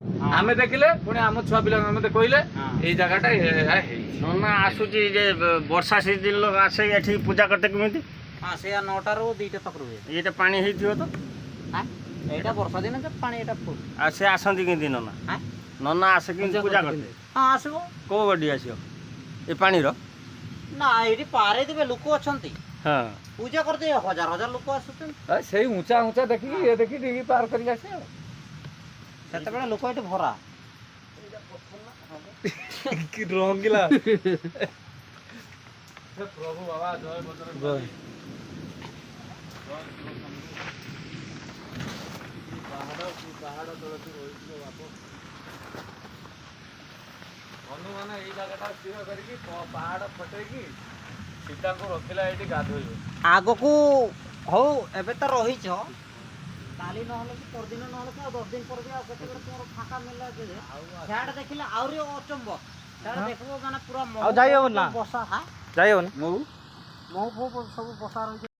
आमे देखिले पुणी आम छुआ पिला मते कहले ए जगहटा नना आसुची जे वर्षा सीजन लोग आसे एठी पूजा करते केमिति हाँ से 9टा रू 2टा तक रुहे एटा पानी हेथियो तो हाँ एटा वर्षा दिन जे पानी एटा फुल आसे आसंती केमिति नना हाँ नना आसे केमिति पूजा करते हाँ आसबो को गडी आसियो ए पानी रो ना एटी पारे देबे लोक अछंती हां पूजा करते हजार हजार लोक आसुछन से ऊंचा ऊंचा देखि ये देखि डिगी पार करि आसे सेते बेला लोक एटी भरा कि रंगीला प्रभु बाबा जय बजरंग पहाड़ तले तू रही बाप हनुमान यही जगह स्थिर करके पहाड़ फटेकी सीता को रखिला ये गाधोइबे आगो को हो एबे त रही छ काली न होले कि परदिन न होले कि 10 दिन पर भी आ केते बेर तोर फाका मिलला जे छाड़ देखिला आउरी अचंब छाड़ देखबो माने पूरा जाइयो ना बसा हा जाइयो ना मौ सब बसा रही